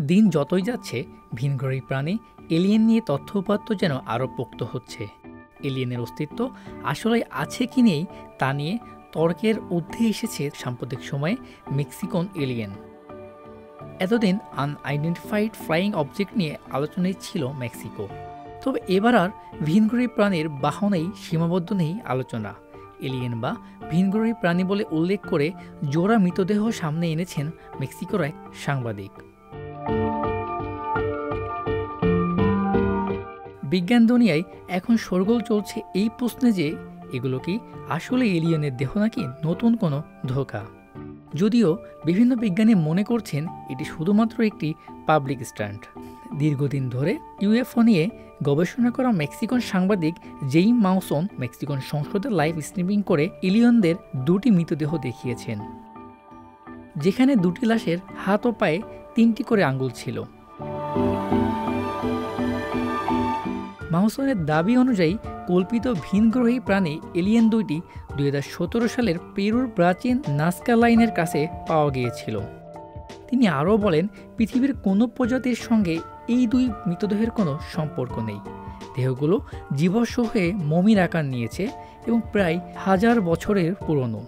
দিন যতই যাচ্ছে ভিনগ্রহী প্রাণী এলিয়েন নিয়ে তথ্য উপাত্ত যেন আরও পোক্ত হচ্ছে। এলিয়েনের অস্তিত্ব আসলে আছে কি নেই তা নিয়ে তর্কের ঊর্ধ্বে এসেছে সাম্প্রতিক সময়ে মেক্সিকান এলিয়েন। এতদিন আনআইডেন্টিফাইড ফ্লাইং অবজেক্ট নিয়ে আলোচনায় ছিল মেক্সিকো, তবে এবার আর ভিনগ্রহী প্রাণীর বাহনেই সীমাবদ্ধ নেই আলোচনা। এলিয়েন বা ভিনগ্রহী প্রাণী বলে উল্লেখ করে জোড়া মৃতদেহ সামনে এনেছেন মেক্সিকোর এক সাংবাদিক। বিজ্ঞান দুনিয়ায় এখন শোরগোল চলছে এই প্রশ্নে যে এগুলো কি আসলে এলিয়েনের দেহ নাকি নতুন কোনো ধোঁকা। যদিও বিভিন্ন বিজ্ঞানী মনে করছেন এটি শুধুমাত্র একটি পাবলিক স্টান্ট। দীর্ঘদিন ধরে ইউএফও নিয়ে গবেষণা করা মেক্সিকান সাংবাদিক জেইম মাউসন মেক্সিকান সংসদে লাইভ স্ট্রিমিং করে এলিয়েনদের দুটি মৃতদেহ দেখিয়েছেন, যেখানে দুটি লাশের হাত ও পায়ে 3টি করে আঙ্গুল ছিল। মাউসনের দাবি অনুযায়ী কল্পিত ভিনগ্রহী প্রাণী এলিয়েন দুইটি 2017 সালের পেরুর প্রাচীন নাজকা লাইনের কাছে পাওয়া গিয়েছিল। তিনি আরও বলেন, পৃথিবীর কোনো প্রজাতির সঙ্গে এই দুই মৃতদেহের কোনো সম্পর্ক নেই। দেহগুলো জীবাশ্ম হয়ে মমির আকার নিয়েছে এবং প্রায় 1000 বছরের পুরনো।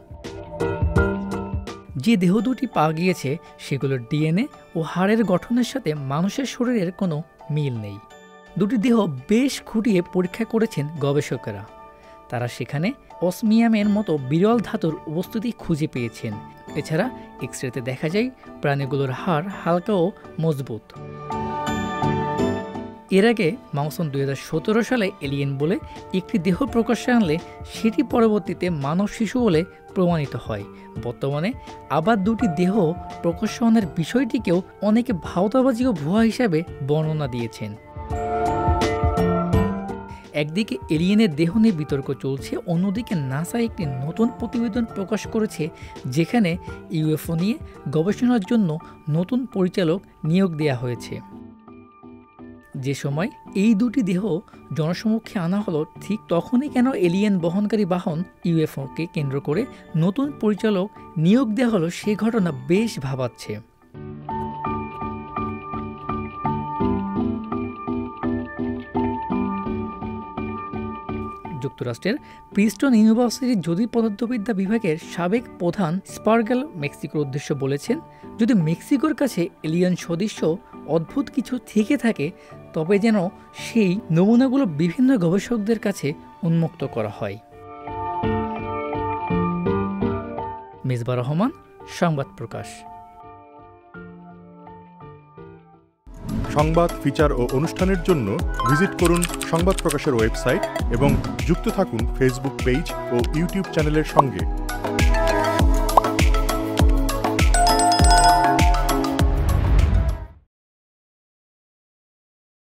যে দেহ দুটি পাওয়া গিয়েছে সেগুলোর ডিএনএ ও হাড়ের গঠনের সাথে মানুষের শরীরের কোনো মিল নেই। দুটি দেহ বেশ খুঁটিয়ে পরীক্ষা করেছেন গবেষকেরা। তারা সেখানে অসমিয়ামের মতো বিরল ধাতুর উপস্থিতি খুঁজে পেয়েছেন। এছাড়া এক্সরেতে দেখা যায় প্রাণীগুলোর হাড় হালকা ও মজবুত। এর আগে মাউসন 2017 সালে এলিয়েন বলে একটি দেহ প্রকাশ্যে আনলে সেটি পরবর্তীতে মানব শিশু বলে প্রমাণিত হয়। বর্তমানে আবার দুটি দেহ প্রকাশ্য আনার বিষয়টিকেও অনেকে ভাওতাবাজি ও ভুয়া হিসাবে বর্ণনা দিয়েছেন। একদিকে এলিয়েনের দেহ নিয়ে বিতর্ক চলছে, অন্যদিকে নাসা একটি নতুন প্রতিবেদন প্রকাশ করেছে যেখানে ইউএফও নিয়ে গবেষণার জন্য নতুন পরিচালক নিয়োগ দেওয়া হয়েছে। যে সময় এই দুটি দেহ জনসমক্ষে আনা হলো, ঠিক তখনই কেন এলিয়েন বহনকারী বাহন ইউএফওকে কেন্দ্র করে নতুন পরিচালক নিয়োগ দেওয়া হলো সে ঘটনা বেশ ভাবাচ্ছে। যুক্তরাষ্ট্রের প্রিস্টন ইউনিভার্সিটির জ্যোতির পদার্থবিদ্যা বিভাগের সাবেক প্রধান স্পার্গেল মেক্সিকোর উদ্দেশ্যে বলেছেন, যদি মেক্সিকোর কাছে এলিয়েন সদৃশ্য অদ্ভুত কিছু থেকে থাকে তবে যেন সেই নমুনাগুলো বিভিন্ন গবেষকদের কাছে উন্মুক্ত করা হয়। মেজবা রহমান, সংবাদ প্রকাশ। সংবাদ, ফিচার ও অনুষ্ঠানের জন্য ভিজিট করুন সংবাদ প্রকাশের ওয়েবসাইট এবং যুক্ত থাকুন ফেসবুক পেজ ও ইউটিউব চ্যানেলের সঙ্গে।